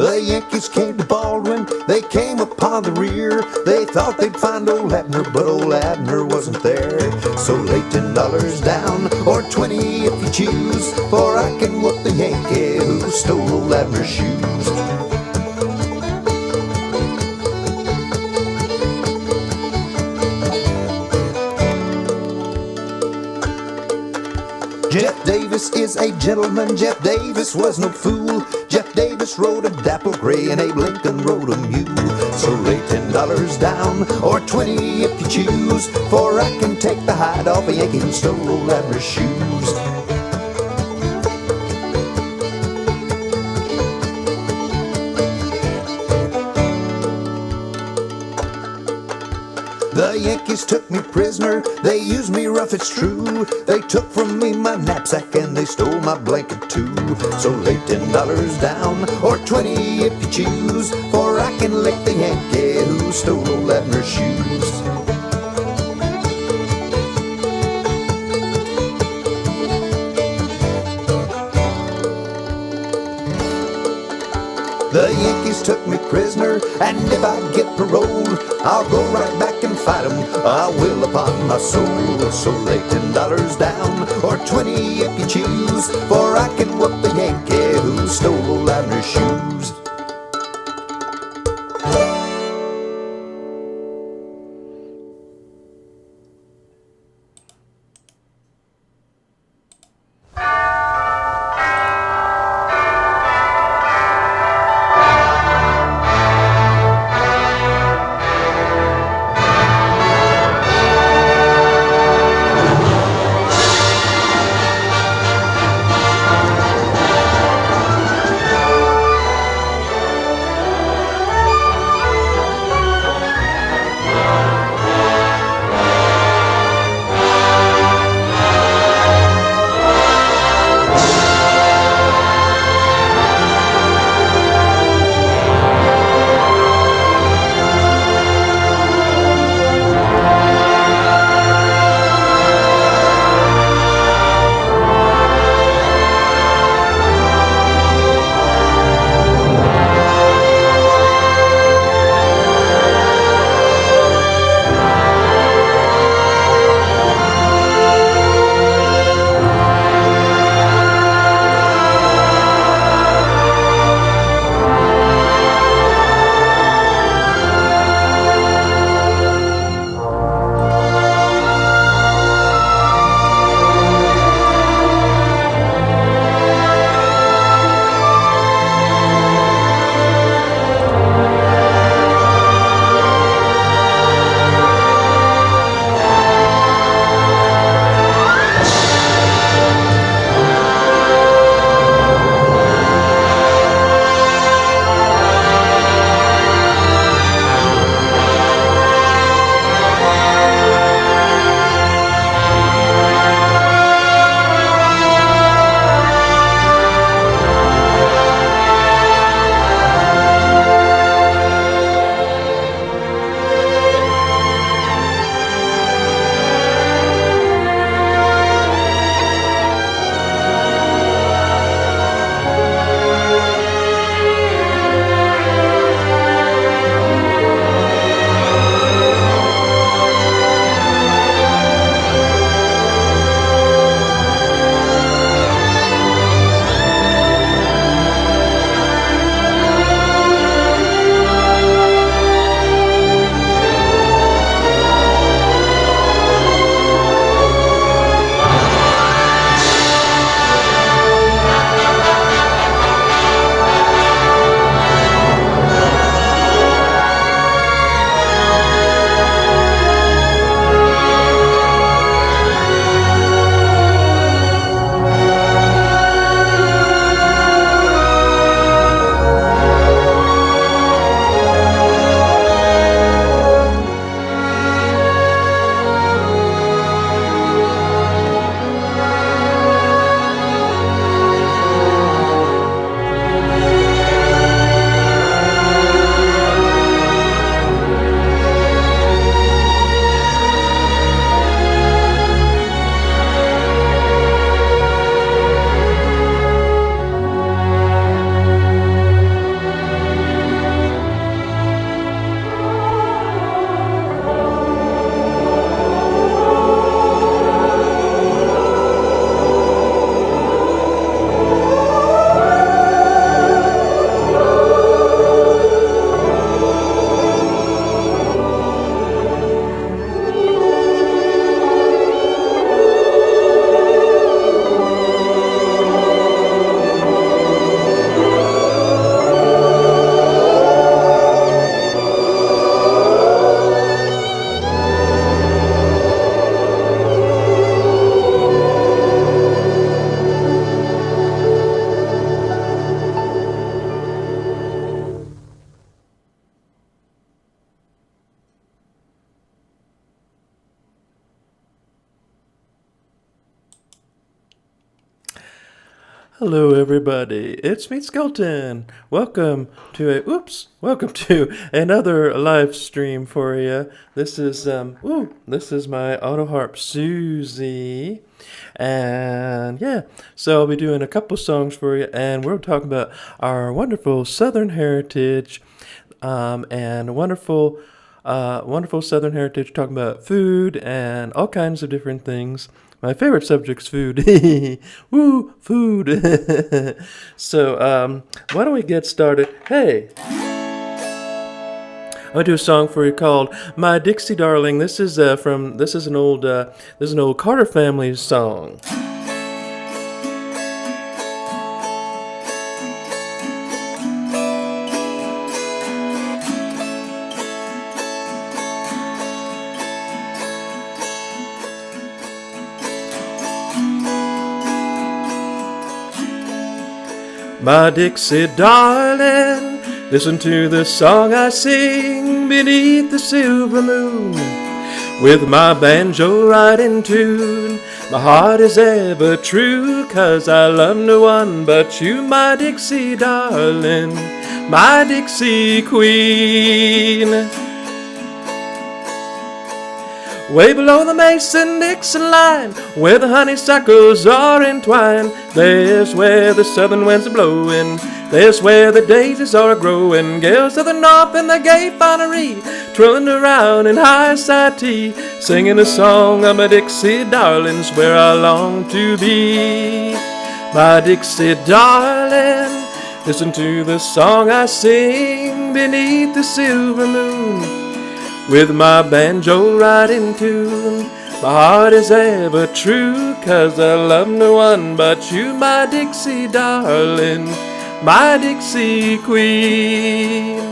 The Yankees came to Baldwin, they came upon the rear. They thought they'd find old Abner, but old Abner wasn't there. So lay $10 down, or 20 if you choose, for I can whoop the Yankee who stole old Abner's shoes. Jeff Davis is a gentleman, Jeff Davis was no fool. Jeff Davis rode a dapple gray and Abe Lincoln rode a mule. So lay $10 down, or 20 if you choose, for I can take the hide off a Yankee who stole old Abner's shoes. The Yankees took me prisoner, they used me rough, it's true. They took from me my knapsack and they stole my blanket too. So lay $10 down, or 20 if you choose, for I can lick the Yankee who stole old Abner's shoes. The Yankees took me prisoner, and if I get paroled, I'll go right back and fight 'em, I will upon my soul. So lay $10 down, or 20 if you choose, for I can whoop the Yankee who stole old Abner's shoes. Hello, everybody. It's me, Skelton. Welcome to another live stream for you. This is my auto harp Susie, and yeah, so I'll be doing a couple songs for you, and we're talking about our wonderful Southern heritage, and wonderful Southern heritage, talking about food and all kinds of different things. My favorite subject's food. Woo, food. So, why don't we get started? Hey, I'm gonna do a song for you called "My Dixie Darling." This is an old Carter family song. My Dixie darling, listen to the song I sing beneath the silver moon. With my banjo right in tune, my heart is ever true, 'cause I love no one but you, my Dixie darling, my Dixie queen. Way below the Mason-Dixon line, where the honeysuckles are entwined, there's where the southern winds are blowing, there's where the daisies are growing. Gales of the north in the gay finery, twirling around in high society, singing a song of my Dixie darlings, where I long to be. My Dixie darling, listen to the song I sing beneath the silver moon. With my banjo right in tune, my heart is ever true, 'cause I love no one but you, my Dixie darling, my Dixie queen.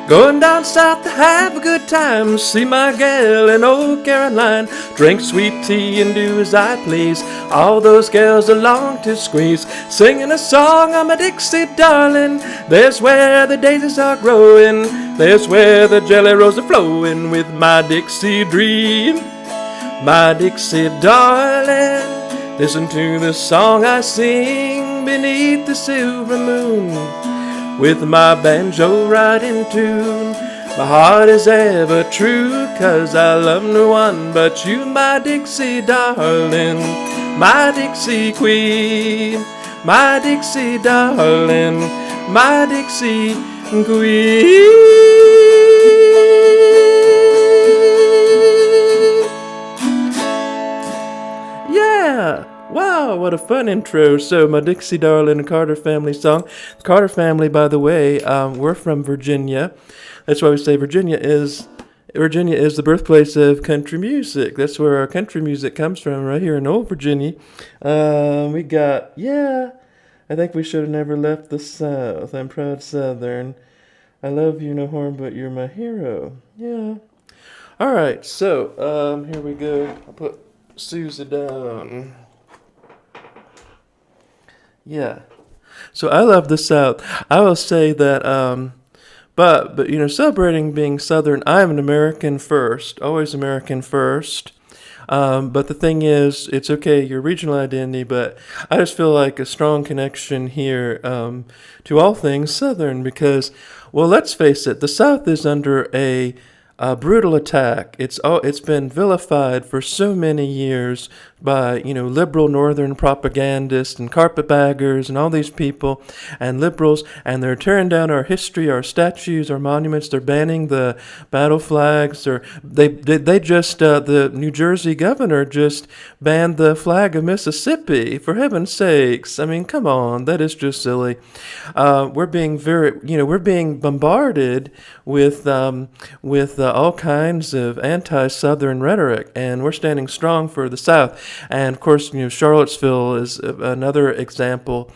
Going down south to have a good time, see my gal in old Caroline, drink sweet tea and do as I please, all those gals along to squeeze, singing a song of my Dixie darling. There's where the daisies are growing, there's where the jelly rolls are flowing, with my Dixie dream. My Dixie darling, listen to the song I sing beneath the silver moon. With my banjo right in tune, my heart is ever true, 'cause I love no one but you, my Dixie darling, my Dixie queen, my Dixie darling, my Dixie queen. Yeah! Wow, what a fun intro. So, my Dixie Darling Carter family song. The Carter family, by the way, we're from Virginia. That's why we say Virginia is the birthplace of country music. That's where our country music comes from, right here in old Virginia. I think we should have never left the South. I'm proud Southern. I love you, no harm, but you're my hero. Yeah. All right, so here we go. I'll put Susie down. Yeah. So I love the South. I will say that, but celebrating being Southern, I'm an American first, always American first. But the thing is, it's okay, your regional identity, but I just feel like a strong connection here to all things Southern because, well, let's face it, the South is under a brutal attack. It's been vilified for so many years by liberal northern propagandists and carpetbaggers and all these people and liberals, and they're tearing down our history, our statues, our monuments. They're banning the battle flags, or they just the New Jersey governor just banned the flag of Mississippi. For heaven's sakes, I mean, come on, that is just silly. We're being bombarded with all kinds of anti-Southern rhetoric, and we're standing strong for the South. And of course, Charlottesville is another example.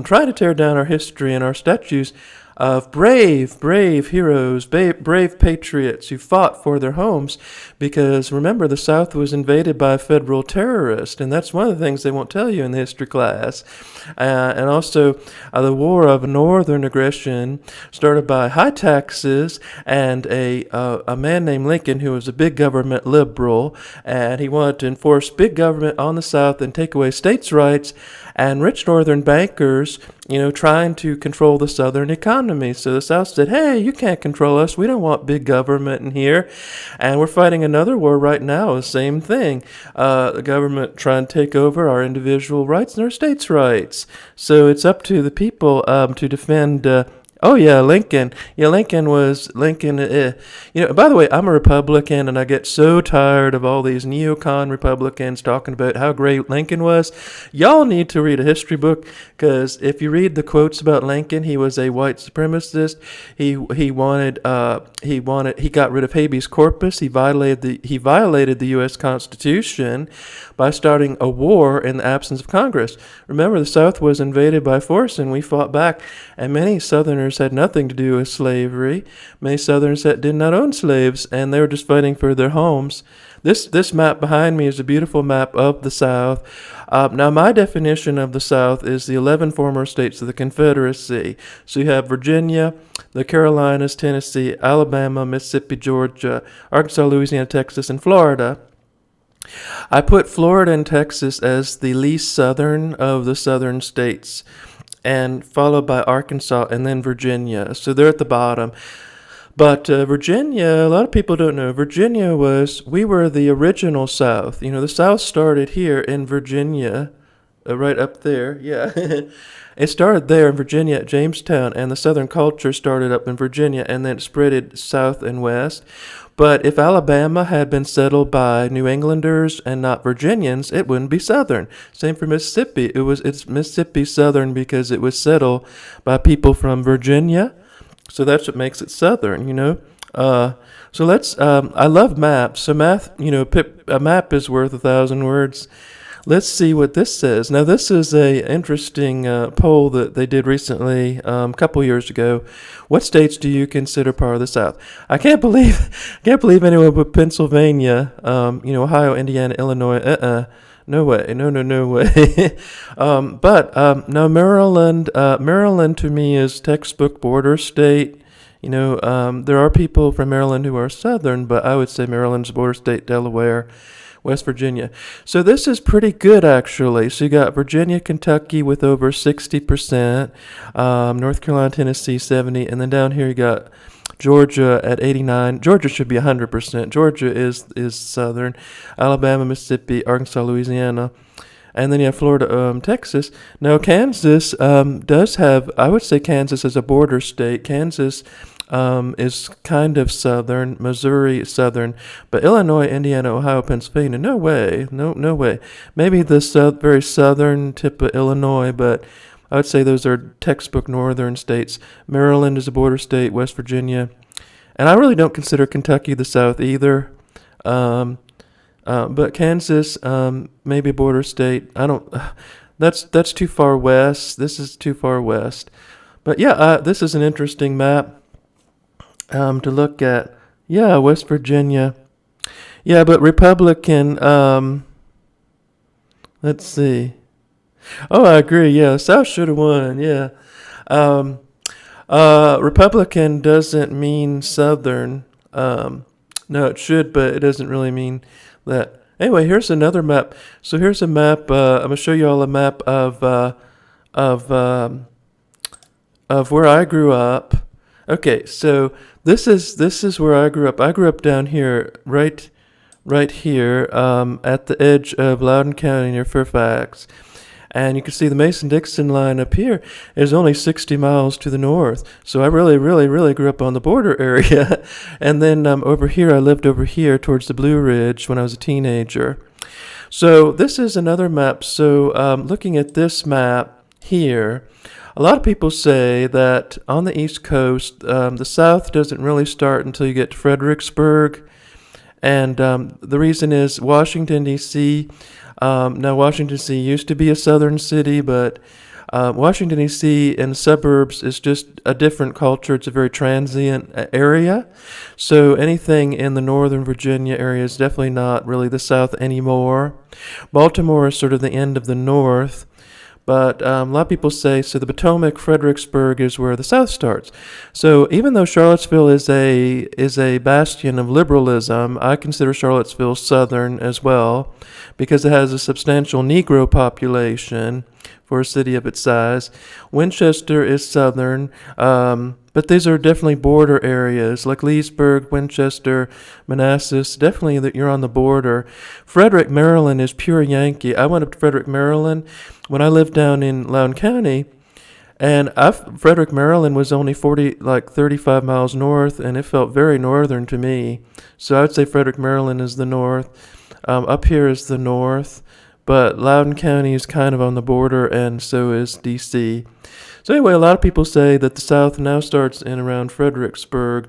Trying to tear down our history and our statues. of brave heroes, brave patriots who fought for their homes, because remember, the South was invaded by federal terrorists, and that's one of the things they won't tell you in the history class. And also, the War of Northern Aggression started by high taxes and a man named Lincoln, who was a big government liberal, and he wanted to enforce big government on the South and take away states' rights, and rich Northern bankers, trying to control the Southern economy. So the South said, hey, you can't control us. We don't want big government in here. And we're fighting another war right now, the same thing. The government trying to take over our individual rights and our states' rights. So it's up to the people to defend. Lincoln. Yeah, Lincoln. By the way, I'm a Republican, and I get so tired of all these neocon Republicans talking about how great Lincoln was. Y'all need to read a history book, because if you read the quotes about Lincoln, he was a white supremacist. He got rid of habeas corpus. He violated the U.S. Constitution by starting a war in the absence of Congress. Remember, the South was invaded by force, and we fought back, and many Southerners had nothing to do with slavery. Many Southerners that did not own slaves, and they were just fighting for their homes. This map behind me is a beautiful map of the South. Now, my definition of the South is the 11 former states of the Confederacy. So you have Virginia, the Carolinas, Tennessee, Alabama, Mississippi, Georgia, Arkansas, Louisiana, Texas, and Florida. I put Florida and Texas as the least southern of the southern states, and followed by Arkansas and then Virginia. So they're at the bottom. But Virginia, a lot of people don't know, we were the original South. The South started here in Virginia, right up there, yeah. It started there in Virginia at Jamestown, and the Southern culture started up in Virginia, and then it spreaded south and west. But if Alabama had been settled by New Englanders and not Virginians, it wouldn't be Southern. Same for Mississippi. It's Mississippi Southern because it was settled by people from Virginia. So that's what makes it Southern, So let's. I love maps. So a map is worth 1,000 words. Let's see what this says. Now, this is a interesting poll that they did recently, a couple years ago. What states do you consider part of the South? I can't believe anyone put Pennsylvania, Ohio, Indiana, Illinois. No way, no way. No, Maryland to me is textbook border state. There are people from Maryland who are Southern, but I would say Maryland's border state, Delaware, West Virginia. So this is pretty good, actually. So you got Virginia, Kentucky with over 60%, North Carolina, Tennessee 70%, and then down here you got Georgia at 89%. Georgia should be 100%. Georgia is Southern. Alabama, Mississippi, Arkansas, Louisiana. And then you have Florida, Texas. Now, Kansas does have, I would say Kansas is a border state. Kansas is kind of Southern. Missouri is Southern. But Illinois, Indiana, Ohio, Pennsylvania, no way. No way. Maybe the very southern tip of Illinois, but I would say those are textbook northern states. Maryland is a border state, West Virginia. And I really don't consider Kentucky the South either. But Kansas, maybe a border state. That's too far west. This is too far west. But yeah, this is an interesting map to look at. Yeah, West Virginia. Yeah, but Republican, let's see. Oh, I agree. Yeah, South should have won. Yeah. Republican doesn't mean Southern. No, it should, but it doesn't really mean that. Anyway, here's another map. So here's a map. I'm gonna show you all a map of where I grew up. Okay, so this is where I grew up. I grew up down here, right here, at the edge of Loudoun County near Fairfax. And you can see the Mason-Dixon line up here is only 60 miles to the north. So I really grew up on the border area. And then over here, I lived over here towards the Blue Ridge when I was a teenager. So this is another map. So looking at this map here, a lot of people say that on the East Coast, the South doesn't really start until you get to Fredericksburg. And the reason is Washington, D.C., now, Washington, D.C. used to be a southern city, but Washington, D.C. and the suburbs is just a different culture. It's a very transient area. So anything in the Northern Virginia area is definitely not really the South anymore. Baltimore is sort of the end of the North. But a lot of people say, so the Potomac, Fredericksburg is where the South starts. So even though Charlottesville is a bastion of liberalism, I consider Charlottesville Southern as well, because it has a substantial Negro population for a city of its size. Winchester is Southern, but these are definitely border areas, like Leesburg, Winchester, Manassas. Definitely that you're on the border. Frederick, Maryland is pure Yankee. I went up to Frederick, Maryland when I lived down in Loudoun County, and Frederick, Maryland was only 35 miles north, and it felt very northern to me. So I would say Frederick, Maryland is the north. Up here is the north, but Loudoun County is kind of on the border, and so is D.C. So anyway, a lot of people say that the South now starts in around Fredericksburg.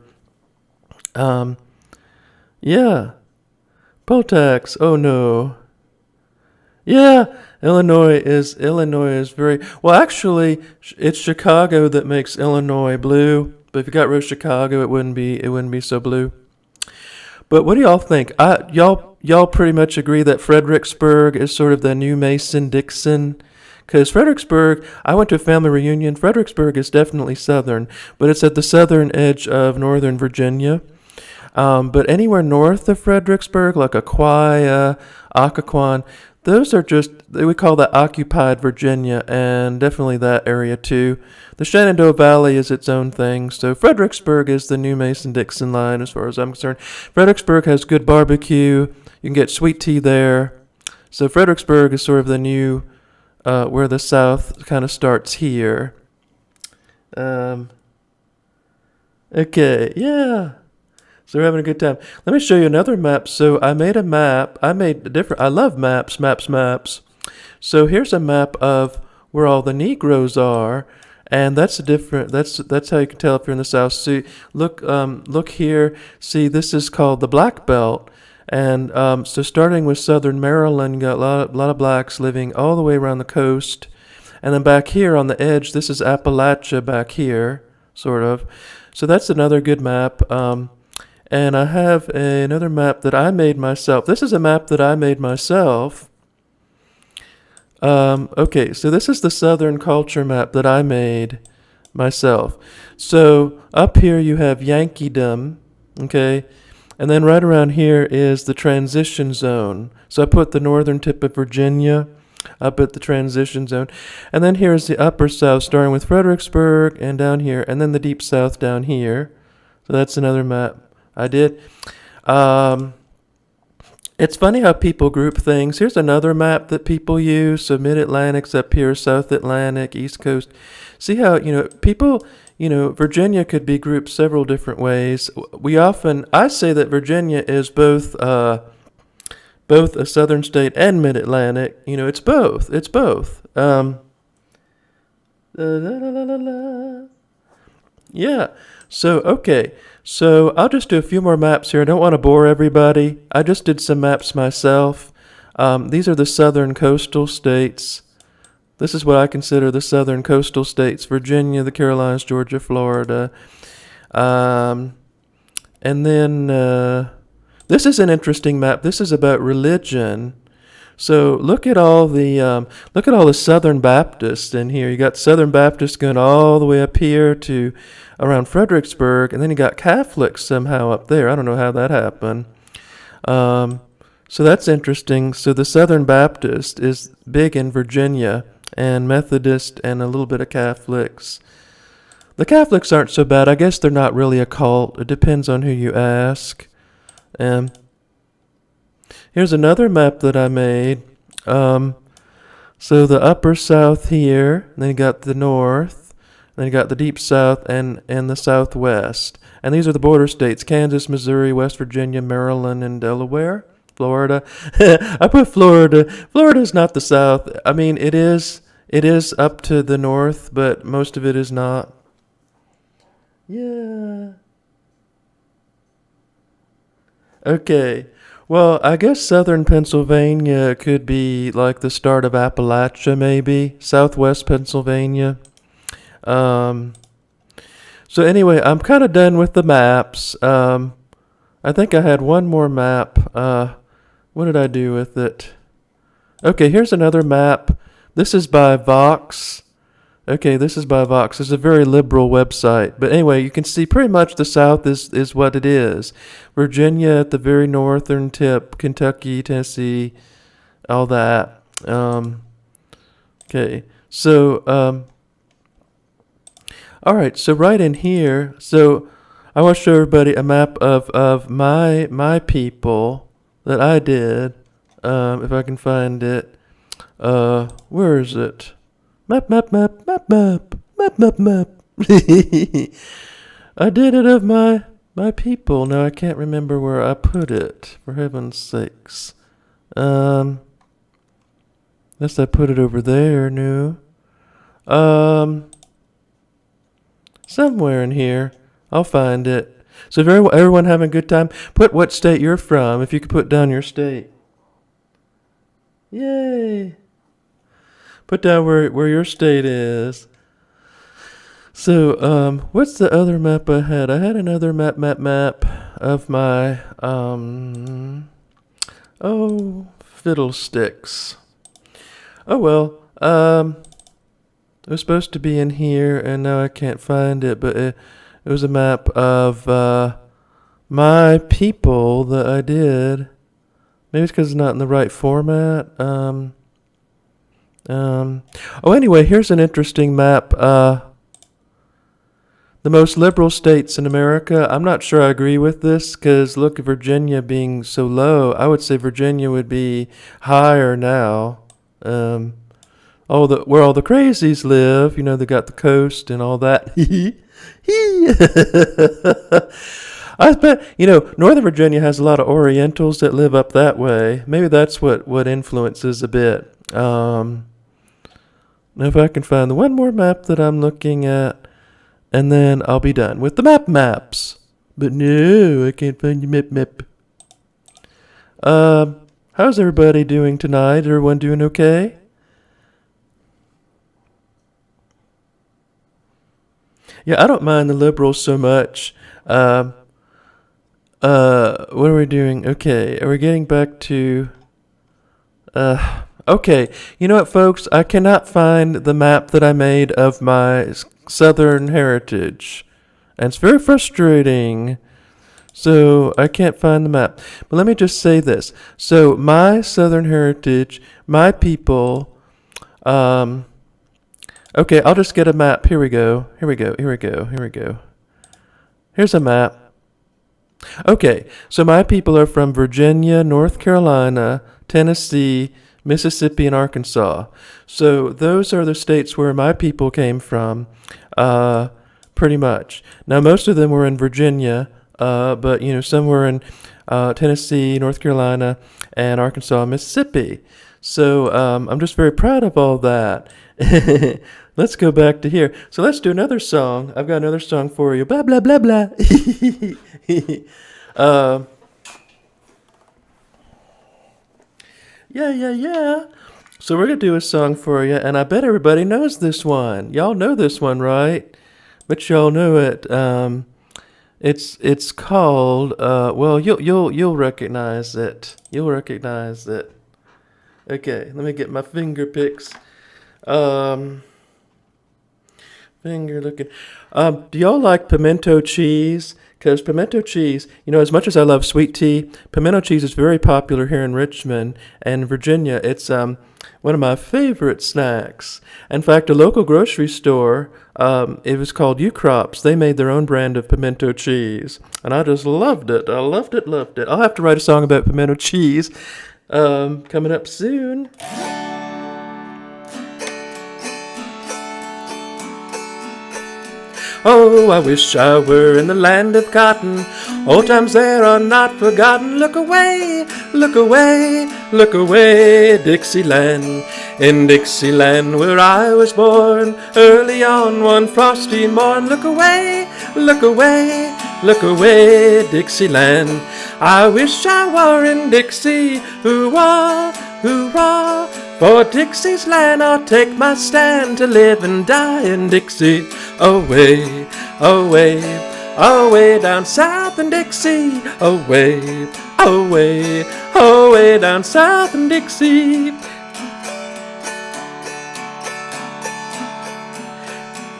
Yeah. Poll tax. Oh no. Yeah, Illinois is very well. Actually, it's Chicago that makes Illinois blue. But if you got rid of Chicago, it wouldn't be so blue. But what do y'all think? Y'all pretty much agree that Fredericksburg is sort of the new Mason-Dixon. Because Fredericksburg, I went to a family reunion. Fredericksburg is definitely southern, but it's at the southern edge of northern Virginia. But anywhere north of Fredericksburg, like Aquia, Occoquan, those are just, we call that occupied Virginia, and definitely that area too. The Shenandoah Valley is its own thing, so Fredericksburg is the new Mason-Dixon line as far as I'm concerned. Fredericksburg has good barbecue. You can get sweet tea there. So Fredericksburg is sort of the new, where the South kind of starts here. Okay, yeah. So we're having a good time. Let me show you another map. So I made a map. I love maps. So here's a map of where all the Negroes are, and that's how you can tell if you're in the South. See, look here. See, this is called the Black Belt, and so starting with southern Maryland, you got a lot of blacks living all the way around the coast, and then back here on the edge, this is Appalachia back here, sort of. So that's another good map. And I have another map that I made myself. This is a map that I made myself. Okay, so this is the Southern culture map that I made myself. So up here you have Yankeedom, okay? And then right around here is the transition zone. So I put the northern tip of Virginia up at the transition zone. And then here's the upper South, starting with Fredericksburg and down here, and then the deep South down here. So that's another map I did. It's funny how people group things. Here's another map that people use. So Mid-Atlantic's up here, South Atlantic, East Coast. See how, people, Virginia could be grouped several different ways. I say that Virginia is both a southern state and Mid-Atlantic. It's both. Yeah. So, okay. So I'll just do a few more maps here. I don't want to bore everybody. I just did some maps myself. These are the southern coastal states. This is what I consider the southern coastal states: Virginia, the Carolinas, Georgia, Florida. And then this is an interesting map. This is about religion. So look at all the Southern Baptists in here. You got Southern Baptists going all the way up here to around Fredericksburg, and then you got Catholics somehow up there. I don't know how that happened. So that's interesting. So the Southern Baptist is big in Virginia, and Methodist, and a little bit of Catholics. The Catholics aren't so bad. I guess they're not really a cult. It depends on who you ask. Here's another map that I made. So the upper South here, and then you got the north, then you got the deep South and the Southwest. And these are the border states: Kansas, Missouri, West Virginia, Maryland, and Delaware. Florida. I put Florida. Florida's not the South. I mean, it is up to the north, but most of it is not. Yeah. Okay. Well, I guess southern Pennsylvania could be like the start of Appalachia, maybe. Southwest Pennsylvania. Um, so anyway, I'm kind of done with the maps. I think I had one more map. What did I do with it? Okay, here's another map. This is by Vox. Okay, this is by Vox. It's a very liberal website. But anyway, you can see pretty much the South is what it is. Virginia at the very northern tip, Kentucky, Tennessee, all that. Okay, so, all right, so right in here, so I want to show everybody a map of my people that I did, if I can find it. Where is it? Map. I did it of my people. Now I can't remember where I put it, for heaven's sakes. Unless I put it over there, no. Somewhere in here. I'll find it. So if everyone having a good time, put what state you're from, if you could put down your state. Yay! Put down where your state is. So, what's the other map I had? I had another map of my, fiddlesticks. Oh well, it was supposed to be in here, and now I can't find it, but it was a map of, my people that I did. Maybe it's because it's not in the right format. Anyway, here's an interesting map. The most liberal states in America. I'm not sure I agree with this because look at Virginia being so low. I would say Virginia would be higher now. Where all the crazies live, they got the coast and all that. I bet, Northern Virginia has a lot of Orientals that live up that way. Maybe that's what influences a bit. Now if I can find the one more map that I'm looking at, and then I'll be done with the maps. But no, I can't find your map. How's everybody doing tonight? Everyone doing okay? Yeah, I don't mind the liberals so much. What are we doing? Okay, are we getting back to... Okay, you know what, folks? I cannot find the map that I made of my Southern heritage. And it's very frustrating. So I can't find the map. But let me just say this. So my Southern heritage, my people... Okay, I'll just get a map. Here we go. Here's a map. Okay, so my people are from Virginia, North Carolina, Tennessee, Mississippi, and Arkansas. So those are the states where my people came from, pretty much. Now, most of them were in Virginia, but, some were in Tennessee, North Carolina, and Arkansas, and Mississippi. So I'm just very proud of all that. Let's go back to here. So let's do another song. I've got another song for you. Blah, blah, blah, blah. Yeah. So we're going to do a song for you, and I bet everybody knows this one. Y'all know this one, right? But y'all know it. It's called, you'll recognize it. You'll recognize it. Okay, let me get my finger picks. Finger looking. Do y'all like pimento cheese? Because pimento cheese, as much as I love sweet tea, pimento cheese is very popular here in Richmond and Virginia. It's one of my favorite snacks. In fact, a local grocery store, it was called U-Crops. They made their own brand of pimento cheese, and I just loved it. I loved it. I'll have to write a song about pimento cheese coming up soon. Oh, I wish I were in the land of cotton. Old times there are not forgotten. Look away, Dixieland. In Dixieland where I was born, early on one frosty morn. Look away, Dixieland. I wish I were in Dixie, hoo-rah, hoo-rah. For Dixie's land I'll take my stand, to live and die in Dixie. Away, away, away down south in Dixie. Away, away, away down south in Dixie.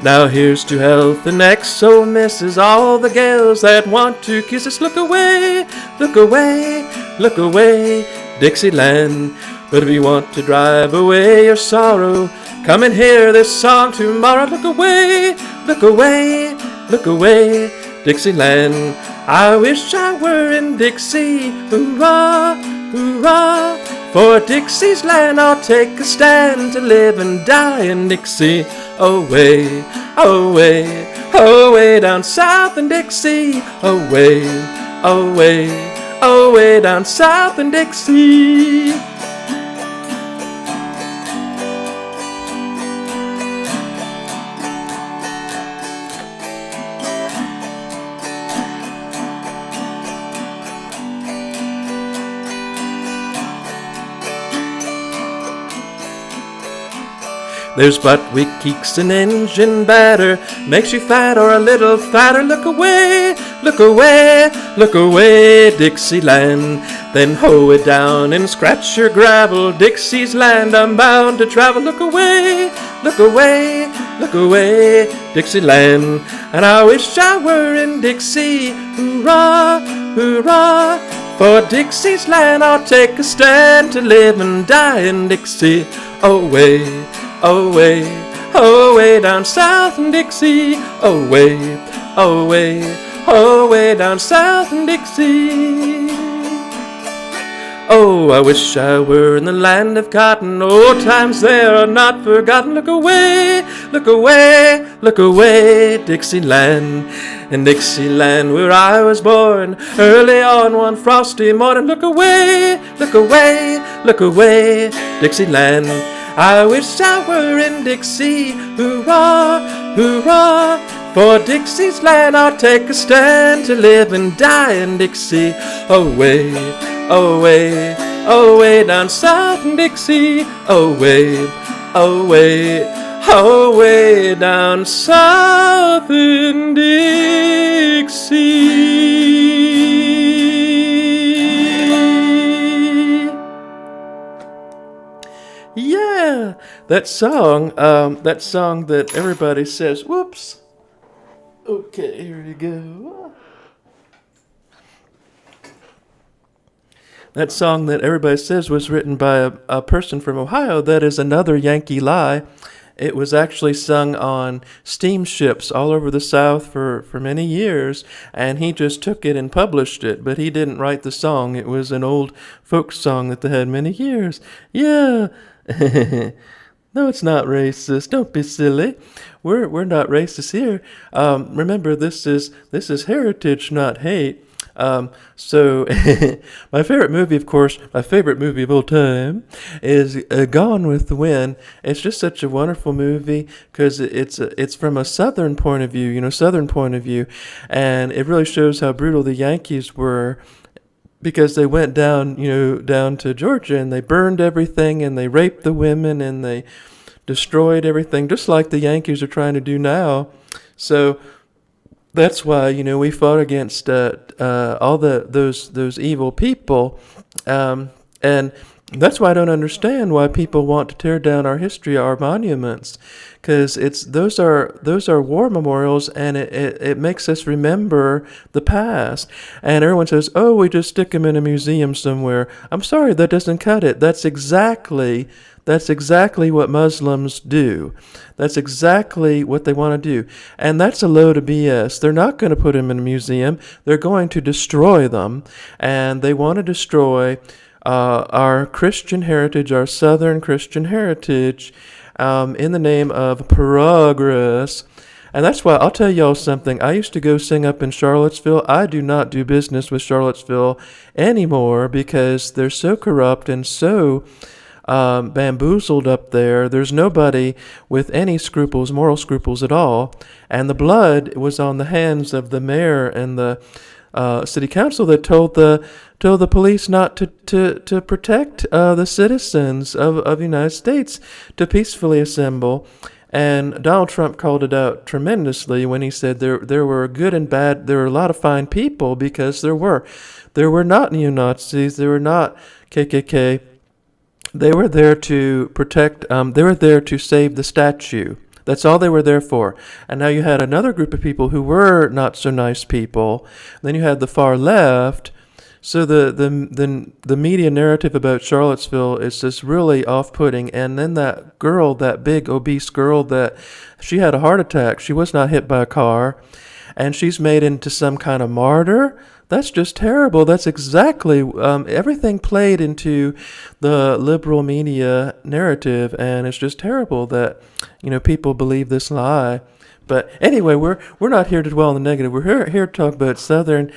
Now here's to health and XO misses all the gals that want to kiss us. Look away, look away, look away, Dixieland. But if you want to drive away your sorrow, come and hear this song tomorrow. Look away, look away, look away, Dixieland. I wish I were in Dixie, hurrah, hurrah. For Dixie's land I'll take a stand, to live and die in Dixie. Away, away, away down south in Dixie. Away, away, away down south in Dixie. There's but weak keeks and engine batter, makes you fat or a little fatter. Look away, look away, look away, Dixieland. Then hoe it down and scratch your gravel. Dixie's land I'm bound to travel. Look away, look away, look away, Dixieland. And I wish I were in Dixie, hurrah, hurrah. For Dixie's land I'll take a stand, to live and die in Dixie. Away, away, away down south in Dixie. Away, away, away down south in Dixie. Oh, I wish I were in the land of cotton. Old times there are not forgotten. Look away, look away, look away, Dixieland. In Dixieland where I was born, early on one frosty morning. Look away, look away, look away, Dixieland. I wish I were in Dixie, hurrah, hurrah. For Dixie's land I'll take a stand, to live and die in Dixie. Away, away, away down south in Dixie. Away, away, away down south in Dixie. Yeah, that song that everybody says, whoops. Okay, here you go. That song that everybody says was written by a person from Ohio. That is another Yankee lie. It was actually sung on steamships all over the South for many years, and he just took it and published it, but he didn't write the song. It was an old folk song that they had many years. Yeah. No, it's not racist. Don't be silly. We're not racist here. Remember, this is heritage, not hate. So my favorite movie, of course, my favorite movie of all time is Gone with the Wind. It's just such a wonderful movie because it's from a southern point of view, and it really shows how brutal the Yankees were. Because they went down to Georgia and they burned everything and they raped the women and they destroyed everything, just like the Yankees are trying to do now. So that's why we fought against all those evil people, and that's why I don't understand why people want to tear down our history, our monuments, because those are war memorials, and it makes us remember the past. And everyone says, "Oh, we just stick them in a museum somewhere." I'm sorry, that doesn't cut it. That's exactly what Muslims do. That's exactly what they want to do. And that's a load of BS. They're not going to put them in a museum. They're going to destroy them, and they want to destroy our Christian heritage, our Southern Christian heritage, in the name of progress. And that's why I'll tell y'all something. I used to go sing up in Charlottesville. I do not do business with Charlottesville anymore because they're so corrupt and so bamboozled up there. There's nobody with any moral scruples at all. And the blood was on the hands of the mayor and the city council that told the police not to protect the citizens of the United States to peacefully assemble. And Donald Trump called it out tremendously when he said there were good and bad. There were a lot of fine people because there were not neo-Nazis. There were not KKK. They were there to protect. They were there to save the statue. That's all they were there for. And now you had another group of people who were not so nice people. Then you had the far left. So the media narrative about Charlottesville is just really off-putting. And then that girl, that big obese girl, that she had a heart attack. She was not hit by a car, and she's made into some kind of martyr. That's just terrible. That's exactly everything played into the liberal media narrative, and it's just terrible that people believe this lie. But anyway, we're not here to dwell on the negative. We're here to talk about Southern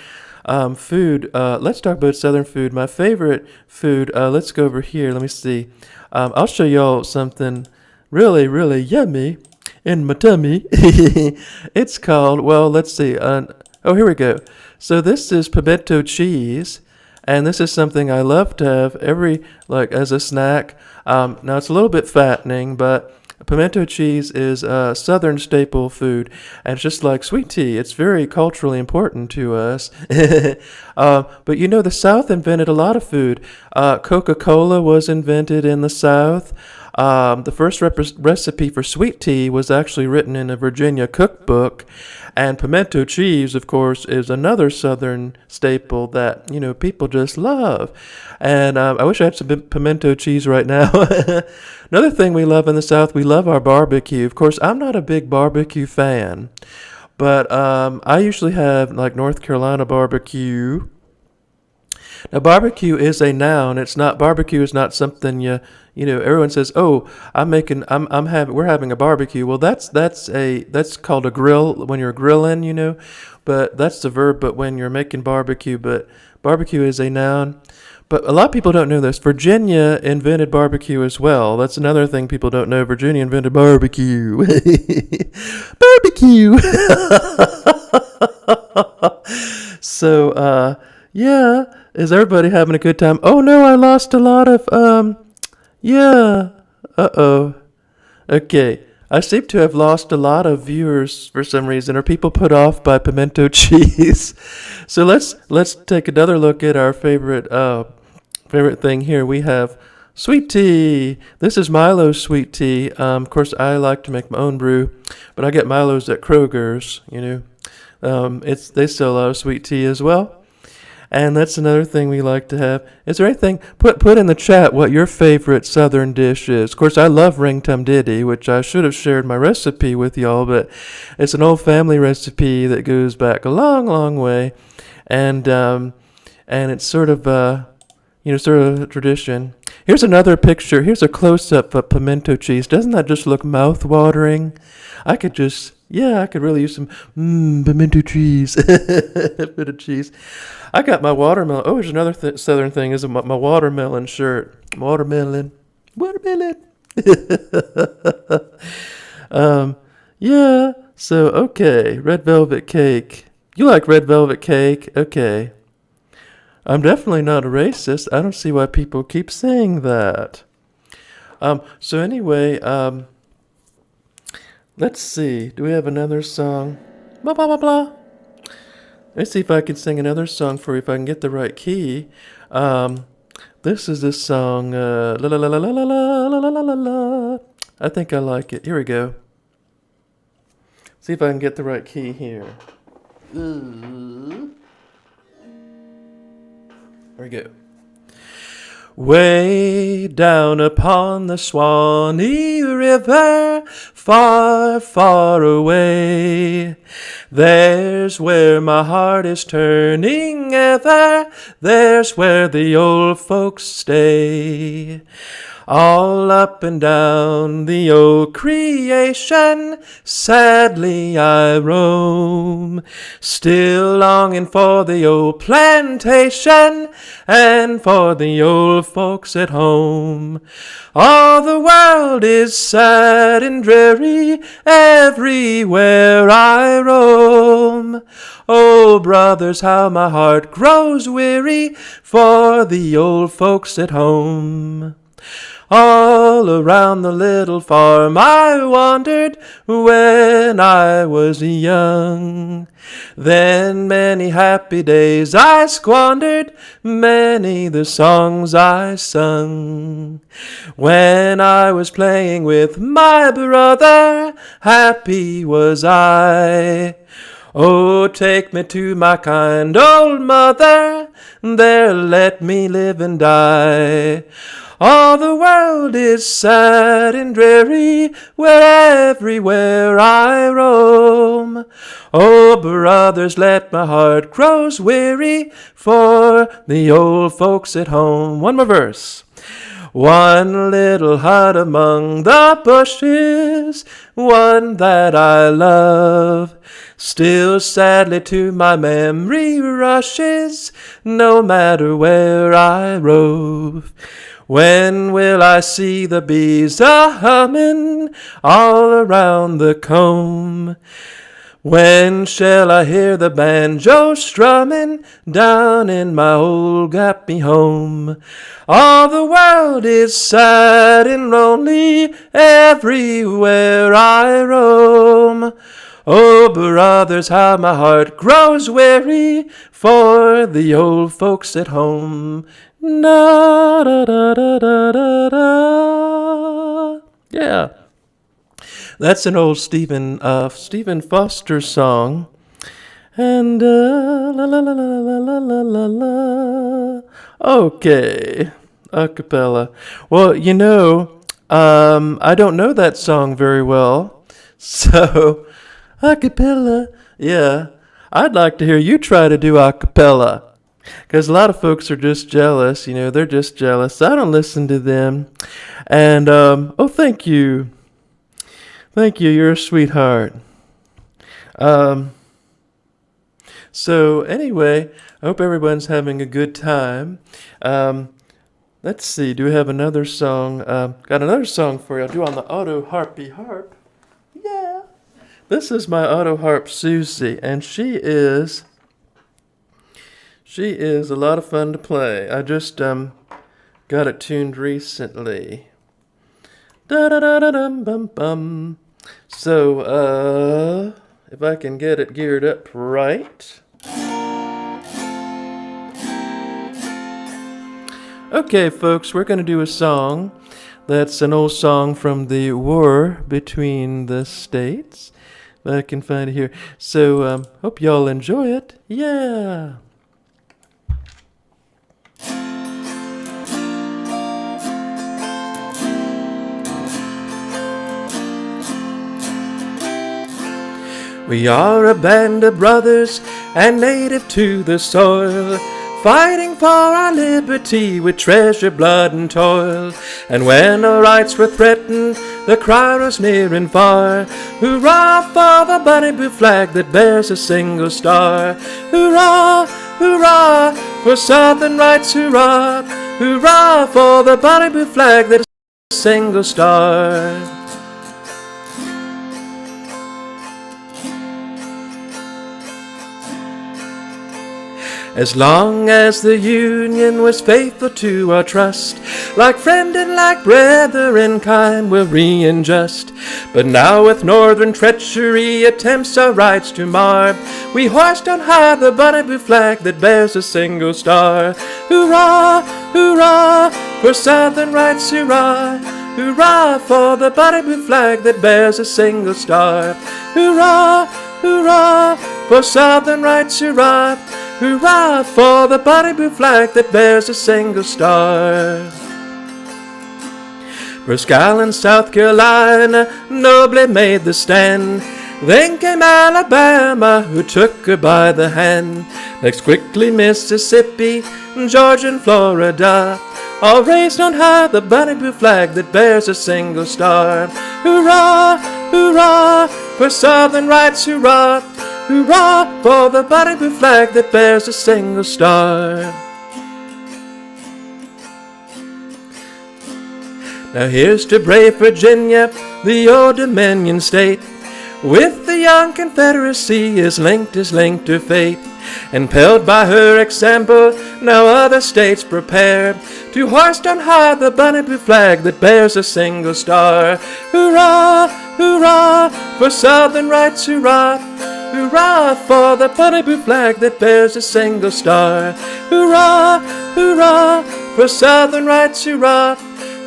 food. Let's talk about Southern food. My favorite food. Let's go over here. Let me see. I'll show y'all something really, really yummy in my tummy. It's called. Well, let's see. Here we go. So this is pimento cheese, and this is something I love to have as a snack. Now it's a little bit fattening, but pimento cheese is a Southern staple food, and it's just like sweet tea. It's very culturally important to us. But the South invented a lot of food. Coca-Cola was invented in the South. The first recipe for sweet tea was actually written in a Virginia cookbook. And pimento cheese, of course, is another Southern staple that, people just love. And I wish I had some pimento cheese right now. Another thing we love in the South, we love our barbecue. Of course, I'm not a big barbecue fan, but I usually have like North Carolina barbecue. Now, barbecue is a noun. Barbecue is not something everyone says, "Oh, we're having a barbecue." Well, that's called a grill when you're grilling, but that's the verb. But when you're making barbecue, but barbecue is a noun. But a lot of people don't know this. Virginia invented barbecue as well. That's another thing people don't know. Virginia invented barbecue. Barbecue. So, yeah. Is everybody having a good time? Oh no, I lost a lot of, yeah. Uh-oh. Okay. I seem to have lost a lot of viewers for some reason. Are people put off by pimento cheese? So let's take another look at our favorite thing here. We have sweet tea. This is Milo's sweet tea. Of course, I like to make my own brew, but I get Milo's at Kroger's, they sell a lot of sweet tea as well. And that's another thing we like to have. Is there anything, put in the chat what your favorite Southern dish is. Of course, I love ring tum diddy, which I should have shared my recipe with y'all, but it's an old family recipe that goes back a long, long way. And it's sort of a tradition. Here's another picture. Here's a close-up of pimento cheese. Doesn't that just look mouth-watering? I could really use some pimento cheese. A bit of cheese. I got my watermelon. Oh, here's another Southern thing. Is my watermelon shirt. Watermelon. Yeah. So, okay. Red velvet cake. You like red velvet cake? Okay. I'm definitely not a racist. I don't see why people keep saying that. So anyway, let's see. Do we have another song? Blah, blah, blah, blah. Let's see if I can sing another song for you, if I can get the right key. This is this song, la la la la la la la la la la la. I think I like it. Here we go. See if I can get the right key here. Here we go. Way down upon the Swanee River, far, far away, there's where my heart is turning ever, there's where the old folks stay. All up and down the old creation, sadly I roam, still longing for the old plantation and for the old folks at home. All the world is sad and dreary everywhere I roam. Oh, brothers, how my heart grows weary for the old folks at home. All around the little farm I wandered when I was young. Then many happy days I squandered, many the songs I sung. When I was playing with my brother, happy was I. Oh, take me to my kind old mother, there let me live and die. All the world is sad and dreary, everywhere I roam. Oh, brothers, let my heart grows weary for the old folks at home. One more verse. One little hut among the bushes, one that I love, still sadly to my memory rushes, no matter where I rove. When will I see the bees a-humming all around the comb? When shall I hear the banjo strumming down in my old happy home? All the world is sad and lonely everywhere I roam. Oh, brothers, how my heart grows weary for the old folks at home. Da, da, da, da, da, da, da. Yeah. That's an old Stephen Foster song. And la la la la la la la la la. Okay, a cappella. Well, I don't know that song very well, so a cappella. Yeah, I'd like to hear you try to do a cappella. Because a lot of folks are just jealous, they're just jealous. I don't listen to them. And, thank you. Thank you, you're a sweetheart. So anyway, I hope everyone's having a good time. Let's see, do we have another song? Got another song for you. I'll do on the auto harpy harp. Yeah. This is my auto harp Susie, and she is a lot of fun to play. I just got it tuned recently. Da-da-da-da-dum-bum-bum. So, if I can get it geared up right. Okay, folks, we're going to do a song that's an old song from the war between the states. If I can find it here. So, hope y'all enjoy it. Yeah. We are a band of brothers and native to the soil, fighting for our liberty with treasure, blood, and toil. And when our rights were threatened, the cry was near and far. Hurrah for the bunny blue flag that bears a single star. Hurrah, hurrah for Southern rights, hurrah. Hurrah for the bunny blue flag that is a single star. As long as the Union was faithful to our trust, like friend and like brother in kind we'll re-injust. But now with northern treachery attempts our rights to mar, we hoist on high the bunny blue flag that bears a single star. Hurrah, hurrah for Southern rights, hurrah. Hurrah for the bunny blue flag that bears a single star. Hurrah, hurrah for Southern rights, hurrah. Hurrah for the bunny blue flag that bears a single star. Presque Island, South Carolina, nobly made the stand, Then came Alabama, who took her by the hand. Next quickly Mississippi, Georgia and Florida, all raised on high the bonny blue flag that bears a single star. Hurrah, hurrah, for Southern rights, hurrah, hurrah, for the bonny blue flag that bears a single star. Now here's to brave Virginia, the old Dominion state. With the young Confederacy is linked her fate. Impelled by her example, now other states prepare to hoist on high the bonny blue flag that bears a single star. Hurrah, hurrah, for Southern rights, hurrah, hurrah, for the bonny blue flag that bears a single star. Hurrah, hurrah, for Southern rights, hurrah,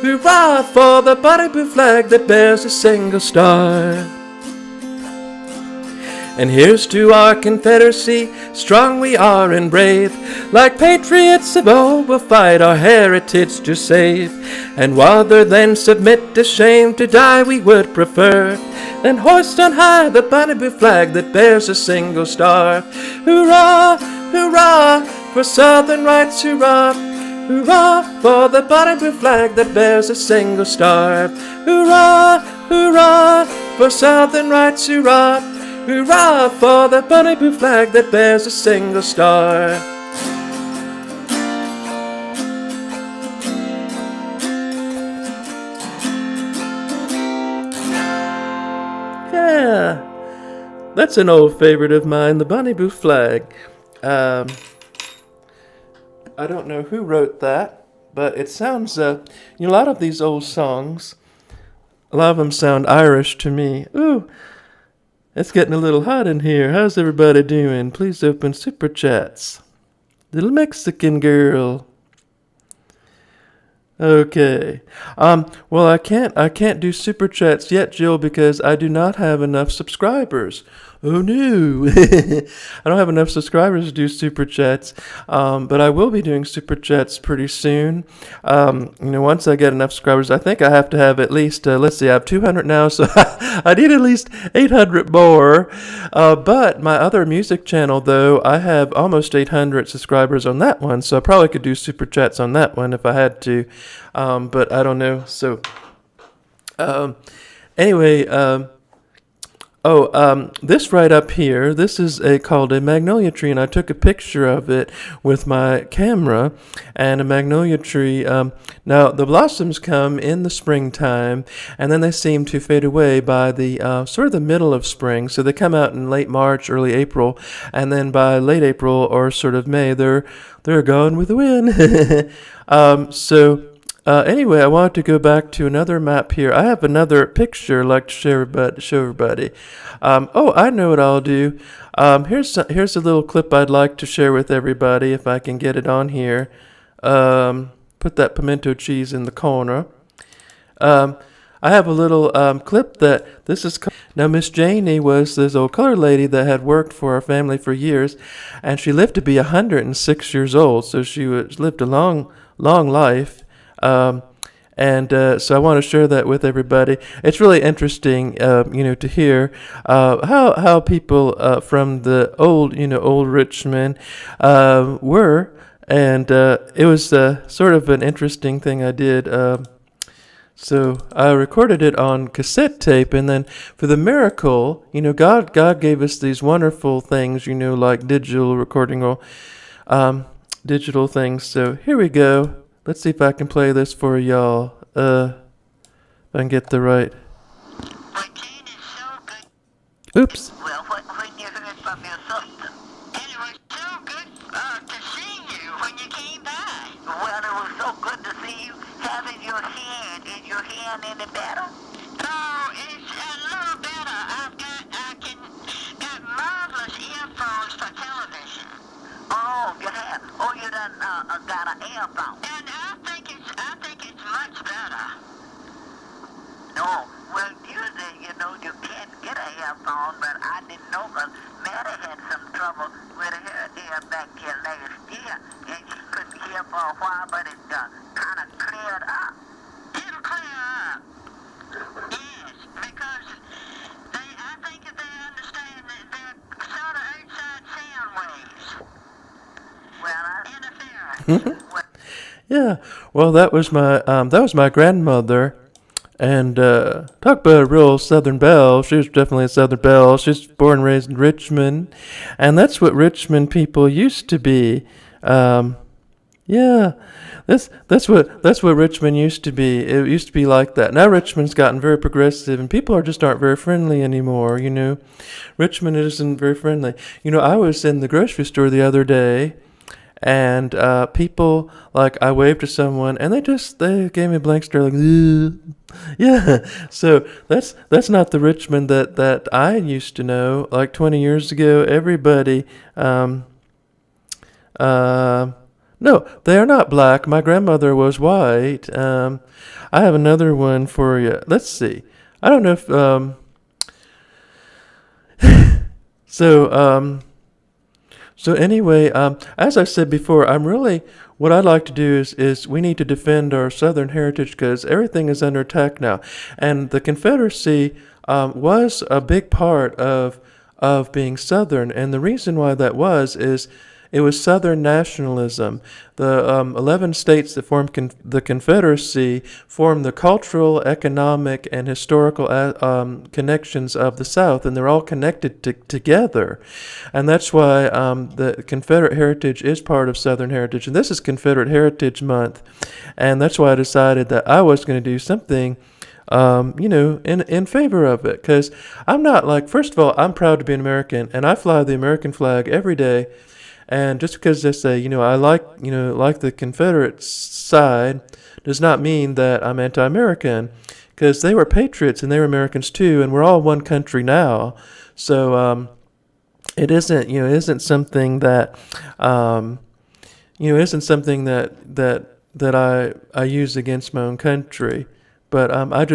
hurrah, for the bonny blue flag that bears a single star. And here's to our Confederacy, strong we are and brave. Like patriots of old, we'll fight our heritage to save. And rather than submit to shame, to die we would prefer, than hoist on high the bonny blue flag that bears a single star. Hurrah, hurrah, for Southern rights, hurrah, hurrah, for the bonny blue flag that bears a single star. Hurrah, hurrah, for Southern rights, hurrah, hurrah, for the bonny blue flag that bears a single star. Yeah, that's an old favorite of mine, the bonny blue flag. I don't know who wrote that, but it sounds, a lot of these old songs, a lot of them sound Irish to me. Ooh, it's getting a little hot in here. How's everybody doing? Please open Super Chats. Little Mexican girl. Okay. Well, I can't do Super Chats yet, Jill, because I do not have enough subscribers. Oh no. I don't have enough subscribers to do Super Chats. But I will be doing Super Chats pretty soon. Once I get enough subscribers, I think I have to have at least, let's see, I have 200 now, so I need at least 800 more. But my other music channel, though, I have almost 800 subscribers on that one, so I probably could do Super Chats on that one if I had to. But I don't know. So, anyway, this right up here, this is called a magnolia tree, and I took a picture of it with my camera. And a magnolia tree, now the blossoms come in the springtime, and then they seem to fade away by the sort of the middle of spring. So they come out in late March, early April, and then by late April or sort of May, they're gone with the wind. Anyway, I wanted to go back to another map here. I have another picture I'd like to show everybody. I know what I'll do. Here's a little clip I'd like to share with everybody if I can get it on here. Put that pimento cheese in the corner. I have a little clip that this is. Now, Miss Janie was this old colored lady that had worked for our family for years, and she lived to be 106 years old. So she lived a long life. So I want to share that with everybody. It's really interesting, to hear how people from the old Richmond were, and it was sort of an interesting thing I did. So I recorded it on cassette tape, and then for the miracle, God gave us these wonderful things, like digital recording or digital things. So here we go. Let's see if I can play this for y'all. If I can get the right. Routine is so good. Oops. Well, when you heard from your sister. And it was so good to see you when you came by. Well, it was so good to see you having your hand. Is your hand any better? Oh, it's a little better. Got marvelous earphones for television. Oh, you have. Oh, you done got an earphone. And I think it's much better. No, well, usually, you can't get an earphone, but I didn't know because Maddie had some trouble with her ear back here last year, and she couldn't hear for a while, but it kind of cleared up. It'll clear up. Yes, because I think that they're ways. Well, interference. Yeah. Well, that was my grandmother. And talk about a real Southern belle. She was definitely a Southern belle. She's born and raised in Richmond, and that's what Richmond people used to be. Yeah, that's what Richmond used to be. It used to be like that. Now Richmond's gotten very progressive, and people aren't very friendly anymore. Richmond isn't very friendly. I was in the grocery store the other day. And people, like, I waved to someone, and they gave me a blank stare, like, ugh. Yeah. So that's not the Richmond that I used to know. Like 20 years ago, everybody, no, they are not black. My grandmother was white. I have another one for you. Let's see. I don't know if, So anyway, as I said before, what I'd like to do is we need to defend our Southern heritage because everything is under attack now. And the Confederacy was a big part of being Southern. And the reason why that is it was Southern nationalism. The 11 states that formed the Confederacy formed the cultural, economic, and historical connections of the South, and they're all connected together. And that's why the Confederate heritage is part of Southern heritage. And this is Confederate Heritage Month, and that's why I decided that I was going to do something in favor of it. Because I'm not first of all, I'm proud to be an American, and I fly the American flag every day. And just because they say, I like the Confederate side does not mean that I'm anti-American, because they were patriots and they were Americans too, and we're all one country now. So it isn't something that I use against my own country. But I'm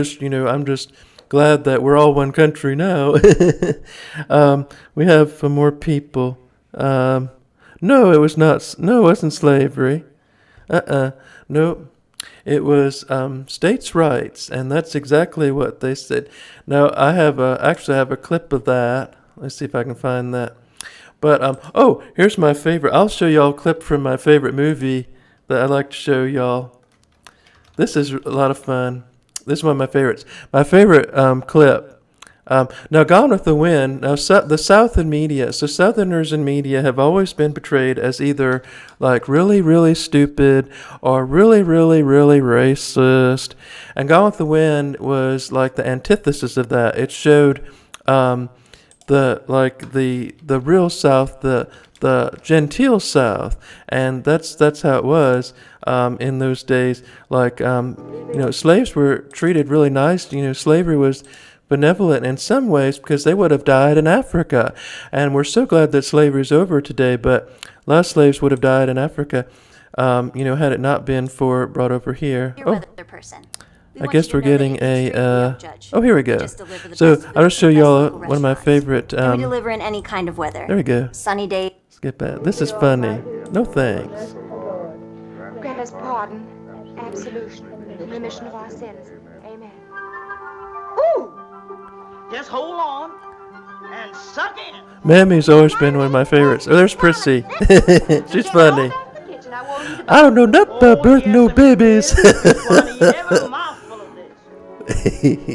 just glad that we're all one country now. We have some more people. No, it was not. No, it wasn't slavery. Nope. It was states' rights, and that's exactly what they said. Now, I have a clip of that. Let's see if I can find that. But here's my favorite. I'll show y'all a clip from my favorite movie that I like to show y'all. This is a lot of fun. This is one of my favorites. My favorite clip. Now, Gone with the Wind, the South in media, so Southerners in media have always been portrayed as either really, really stupid or really, really, really racist. And Gone with the Wind was the antithesis of that. It showed the real South, the genteel South, and that's how it was in those days. Slaves were treated really nice. Slavery was benevolent in some ways because they would have died in Africa. And we're so glad that slavery is over today, but a lot of slaves would have died in Africa, had it not been for brought over here. I guess we're getting a, here we go. So I'll just show y'all one of my favorite. Can we deliver in any kind of weather? There we go. Sunny day. Skip that. This is funny. No thanks. Grant us pardon, absolution, and remission of our sins. Amen. Ooh! Just hold on and suck in. Mammy's always been one of my favorites. Oh, there's Prissy. She's funny. I don't know nothing about birth no babies. Every mouthful of this.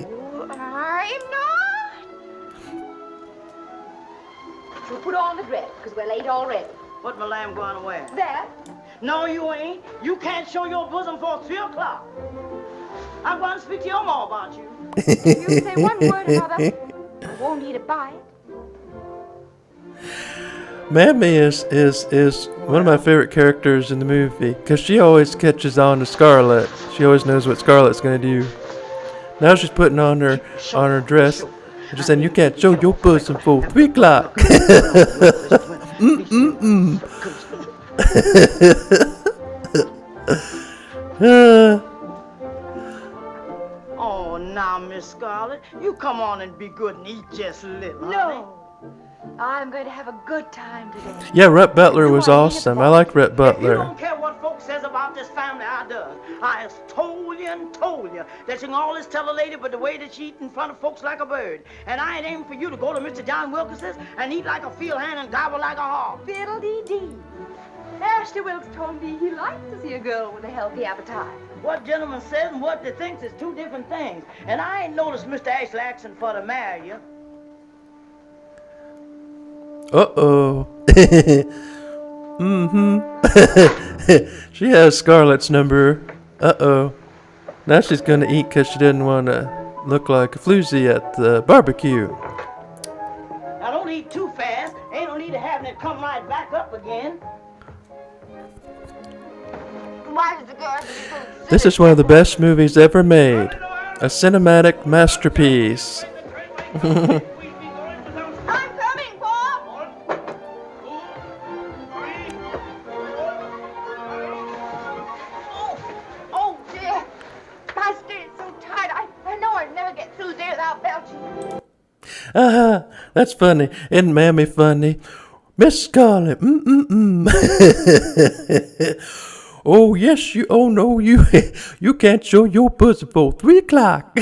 I'm not. So put on the dress, because we're late already. What my lamb going to wear? That? No, you ain't. You can't show your bosom for 3 o'clock. I'm going to speak to your mom about you. If you say one word, Mother, I won't eat a bite. Mammy is one of my favorite characters in the movie because she always catches on to Scarlett. She always knows what Scarlett's going to do. Now she's putting on her dress. And she's saying, you can't show your bosom for 3 o'clock. Oh, now, Miss Scarlett, you come on and be good and eat just a little. No. Honey. I'm going to have a good time today. Yeah, Rhett Butler was awesome. I like Rhett If you Butler. don't care what folks says about this family, I do. I has told you and told told you that she can always tell a lady but the way that she eat in front of folks like a bird. And I ain't aiming for you to go to Mr. John Wilkins's and eat like a field hand and gobble like a hog. Fiddle-dee-dee. Ashley Wilkes told me he likes to see a girl with a healthy appetite. What gentleman says and what they thinks is two different things. And I ain't noticed Mr. Ashley asking for to marry you. Uh-oh. She has Scarlett's number. Uh-oh. Now she's going to eat because she didn't want to look like a floozy at the barbecue. Now don't eat too fast. Ain't no need of having it come right back up again. Why does the girl have to be so This is one of the best movies ever made. A cinematic masterpiece. I'm coming, Paul! Oh, dear. My skin is so tight. I know I'd never get through there without belching. That's funny. Isn't Mammy funny? Miss Scarlett, Oh, yes, oh no, you can't show your pussy for 3 o'clock.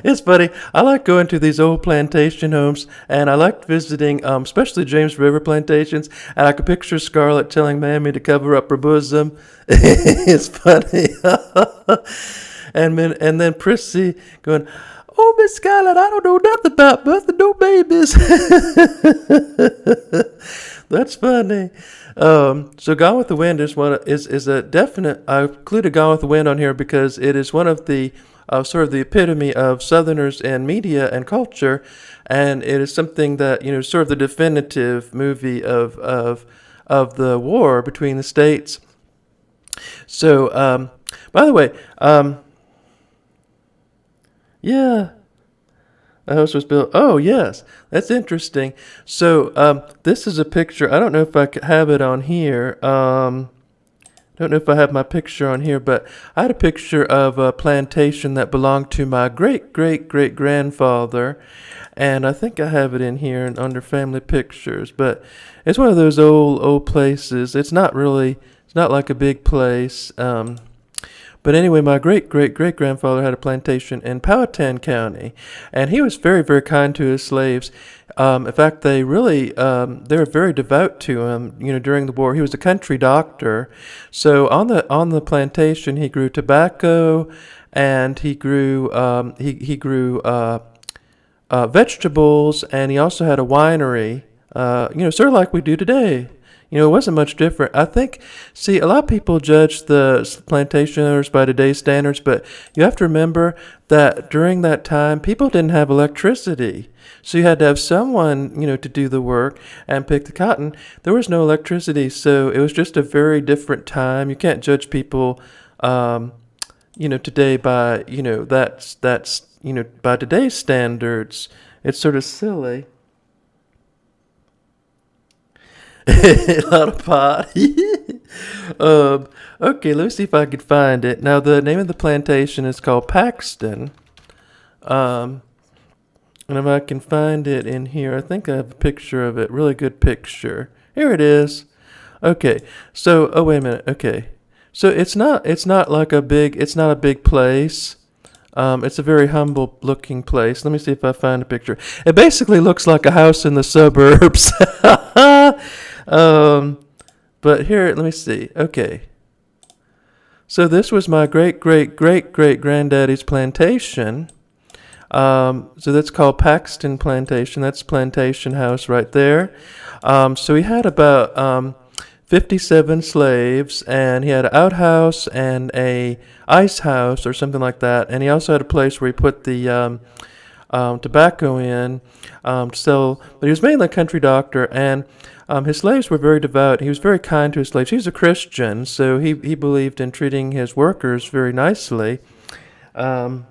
It's funny. I like going to these old plantation homes, and I like visiting, especially James River plantations, and I can picture Scarlett telling Mammy to cover up her bosom. It's funny. and then Prissy going, "Oh, Miss Scarlett, I don't know nothing about birthing no babies." That's funny. So Gone with the Wind is a definite. I included Gone with the Wind on here because it is one of the sort of the epitome of Southerners in media and culture, and it is something that sort of the definitive movie of the war between the states. So, by the way, yeah. The house was built. Oh, yes. That's interesting. So, this is a picture. I don't know if I could have it on here. Don't know if I have my picture on here, but I had a picture of a plantation that belonged to my great-great-great-grandfather, and I think I have it in here and under family pictures, but it's one of those old places. It's not like a big place. But anyway, my great-great-great-grandfather had a plantation in Powhatan County, and he was very, very kind to his slaves. In fact, they were very devout to him. During the war, he was a country doctor. So on the plantation, he grew tobacco, and he grew vegetables, and he also had a winery. Sort of like we do today. It wasn't much different. I think, a lot of people judge the plantation owners by today's standards, but you have to remember that during that time, people didn't have electricity. So you had to have someone, to do the work and pick the cotton. There was no electricity, so it was just a very different time. You can't judge people, today by, by today's standards. It's sort of silly. A lot of pot. Okay, let me see if I could find it. Now, the name of the plantation is called Paxton. And if I can find it in here, I think I have a picture of it. Really good picture. Here it is. Okay. So, oh wait a minute. Okay. So it's not a big place. It's a very humble looking place. Let me see if I find a picture. It basically looks like a house in the suburbs. But here, let me see. Okay. So this was my great-great-great-great-granddaddy's plantation. So that's called Paxton Plantation. That's Plantation House right there. So he had about 57 slaves, and he had an outhouse and a ice house or something like that. And he also had a place where he put the tobacco in to sell. But he was mainly a country doctor, and his slaves were very devout. He was very kind to his slaves. He was a Christian, so he believed in treating his workers very nicely. Yep,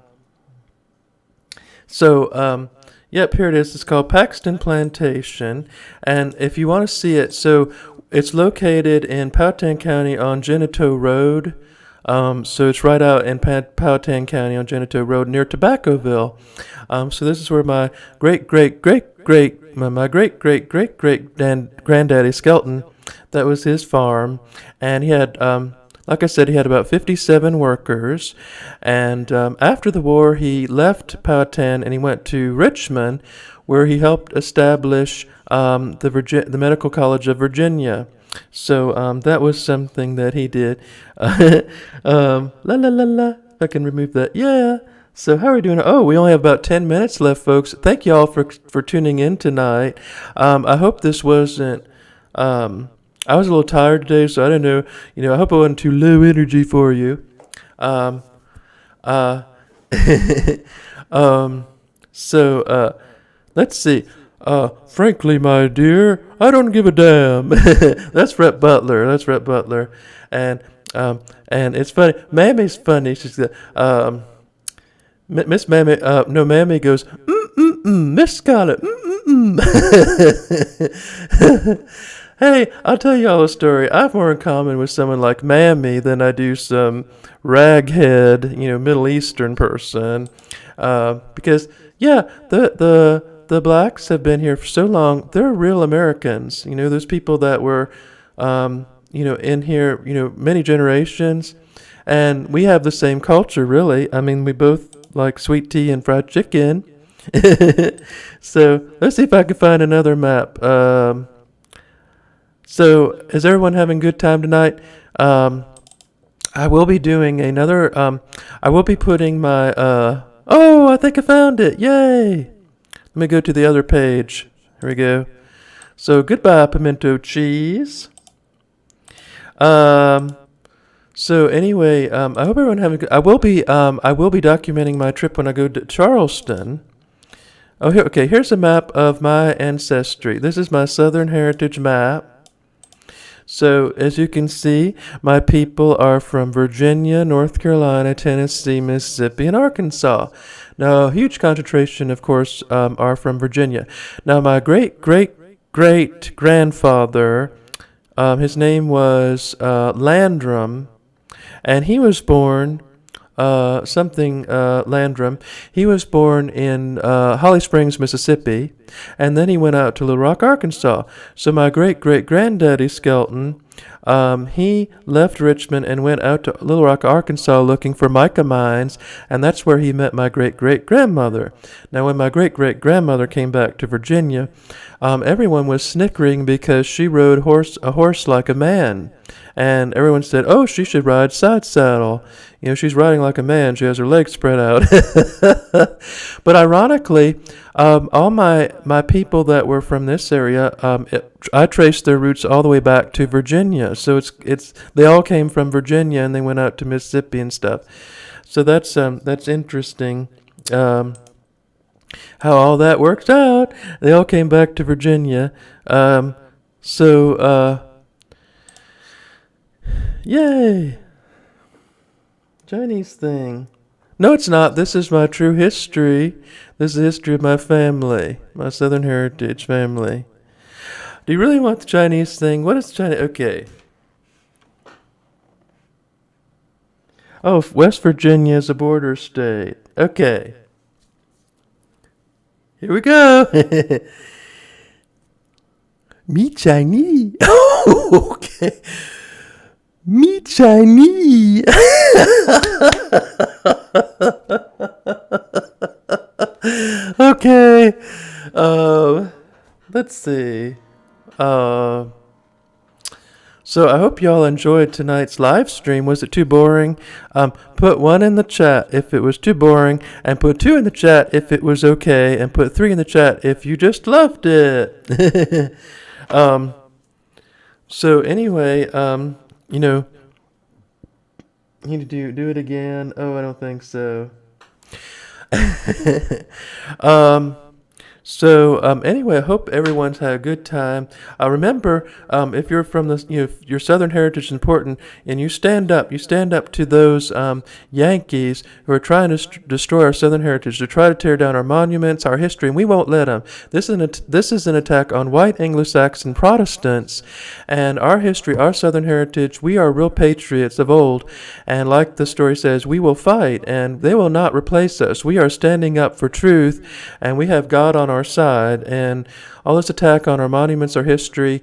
here it is. It's called Paxton Plantation. And if you want to see it, so it's located in Powhatan County on Genito Road. So it's right out in Powhatan County on Genito Road near Tobaccoville. So this is where my great-great-great-great-granddaddy Skelton, that was his farm. And he had like I said, he had about 57 workers. And after the war, he left Powhatan and he went to Richmond, where he helped establish the Medical College of Virginia. So that was something that he did. La la la la. If I can remove that. Yeah. So how are we doing? Oh, we only have about 10 minutes left, folks. Thank you all for tuning in tonight. I hope this wasn't... I was a little tired today, so I don't know. I hope I wasn't too low energy for you. So let's see. Frankly, my dear, I don't give a damn. That's Rhett Butler. And it's funny. Mammy's funny. She's Miss Mammy. No, Mammy goes, Miss Scarlett. Hey, I'll tell y'all a story. I have more in common with someone like Mammy than I do some raghead, Middle Eastern person. Because, yeah, the blacks have been here for so long. They're real Americans. Those people that were, in here, many generations. And we have the same culture, really. I mean, we both like sweet tea and fried chicken. So let's see if I can find another map. So is everyone having a good time tonight? I will be doing another, I will be putting my, I think I found it. Yay. Let me go to the other page. Here we go. So goodbye, pimento cheese. So anyway, I hope everyone having good, I will be documenting my trip when I go to Charleston. Oh, here's a map of my ancestry. This is my Southern Heritage map. So, as you can see, my people are from Virginia, North Carolina, Tennessee, Mississippi, and Arkansas. Now, a huge concentration, of course, are from Virginia. Now, my great-great-great-grandfather, his name was Landrum, and he was born... Landrum. He was born in Holly Springs, Mississippi, and then he went out to Little Rock, Arkansas. So my great-great-granddaddy Skelton, he left Richmond and went out to Little Rock, Arkansas looking for mica mines, and that's where he met my great-great-grandmother. Now, when my great-great-grandmother came back to Virginia, everyone was snickering because she rode a horse like a man. And everyone said, oh, she should ride side saddle. She's riding like a man. She has her legs spread out. But ironically, all my people that were from this area, I traced their roots all the way back to Virginia. So they all came from Virginia and they went out to Mississippi and stuff. So that's interesting. How all that works out. They all came back to Virginia. Yay! Chinese thing. No, it's not. This is my true history. This is the history of my family, my Southern Heritage family. Do you really want the Chinese thing? What is China? Okay. Oh, West Virginia is a border state. Okay. Here we go. Me Chinese. Oh, okay. Me Chinese. Okay. Let's see. So I hope y'all enjoyed tonight's live stream. Was it too boring? Put 1 in the chat if it was too boring, and put 2 in the chat if it was okay, and put 3 in the chat if you just loved it. So anyway, you need to do it again. Oh, I don't think so. Anyway, I hope everyone's had a good time. Remember, if you're from your Southern heritage is important, and you stand up to those Yankees who are trying to destroy our Southern heritage, to try to tear down our monuments, our history, and we won't let them. This is an attack on white Anglo-Saxon Protestants, and our history, our Southern heritage. We are real patriots of old, and like the story says, we will fight, and they will not replace us. We are standing up for truth, and we have God on our our side, and all this attack on our monuments, our history,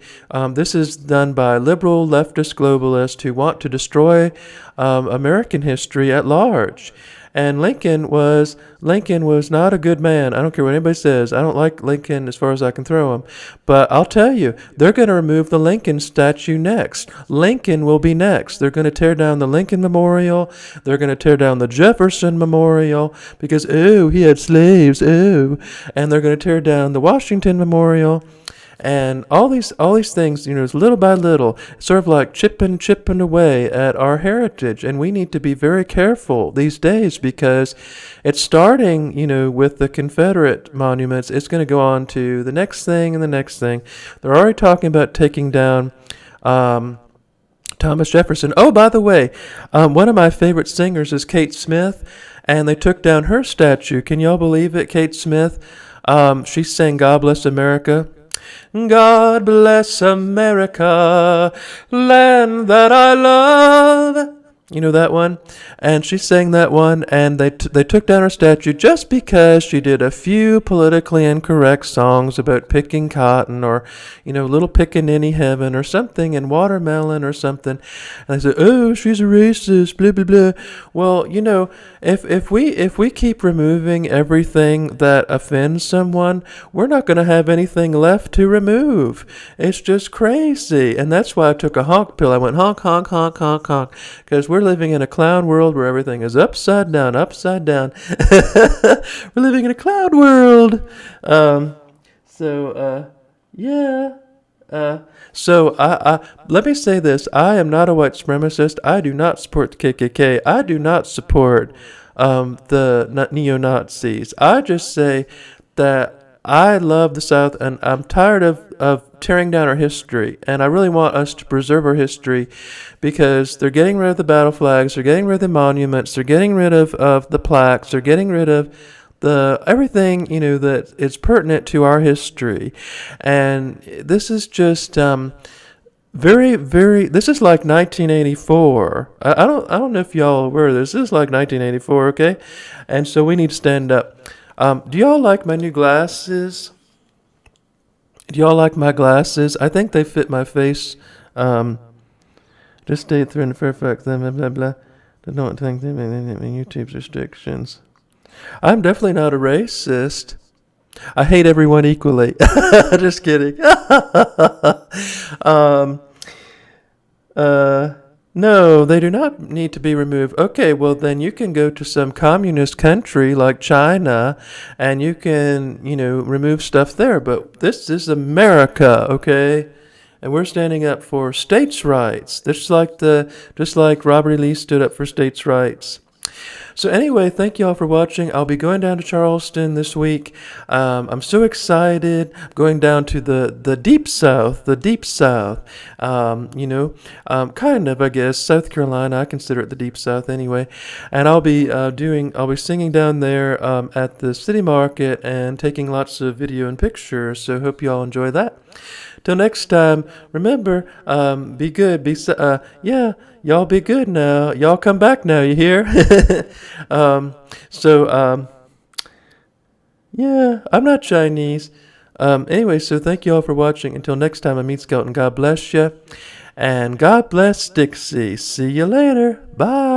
this is done by liberal leftist globalists who want to destroy American history at large. And Lincoln was not a good man. I don't care what anybody says. I don't like Lincoln as far as I can throw him. But I'll tell you, they're going to remove the Lincoln statue next. Lincoln will be next. They're going to tear down the Lincoln Memorial. They're going to tear down the Jefferson Memorial because, oh, he had slaves, oh. And they're going to tear down the Washington Memorial. And all these things, little by little, sort of like chipping away at our heritage. And we need to be very careful these days because it's starting, with the Confederate monuments. It's going to go on to the next thing and the next thing. They're already talking about taking down Thomas Jefferson. Oh, by the way, one of my favorite singers is Kate Smith, and they took down her statue. Can y'all believe it? Kate Smith, she sang God Bless America. God bless America, land that I love. You know that one? And she sang that one, and they took down her statue just because she did a few politically incorrect songs about picking cotton or, little pickaninny heaven or something, and watermelon or something. And they said, oh, she's a racist, blah, blah, blah. Well, if we keep removing everything that offends someone, we're not going to have anything left to remove. It's just crazy. And that's why I took a honk pill. I went honk, honk, honk, honk, honk, because we're living in a clown world where everything is upside down, upside down. We're living in a cloud world. Yeah. So let me say this. I am not a white supremacist. I do not support the KKK. I do not support the neo-Nazis. I just say that I love the South, and I'm tired of tearing down our history, and I really want us to preserve our history because they're getting rid of the battle flags, they're getting rid of the monuments, they're getting rid of the plaques, they're getting rid of everything, that is pertinent to our history. And this is just very, very, this is like 1984. I don't know if y'all are aware of this. This is like 1984, okay? And so we need to stand up. Do y'all like my new glasses? Do y'all like my glasses? I think they fit my face. Just stay through in Fairfax, blah, blah, blah. I don't think they make YouTube's restrictions. I'm definitely not a racist. I hate everyone equally. Just kidding. No, they do not need to be removed. Okay, well then you can go to some communist country like China and you can, remove stuff there. But this is America, okay? And we're standing up for states' rights. Just like Robert E. Lee stood up for states' rights. So anyway, thank you all for watching. I'll be going down to Charleston this week. I'm so excited. I'm going down to the deep south, kind of, I guess, South Carolina. I consider it the deep south anyway. And I'll be singing down there at the city market and taking lots of video and pictures. So hope you all enjoy that. Till next time, remember, be good. Y'all be good now. Y'all come back now, you hear? I'm not Chinese. Anyway, so thank you all for watching. Until next time, I'm Meade Skelton. God bless you. And God bless Dixie. See you later. Bye.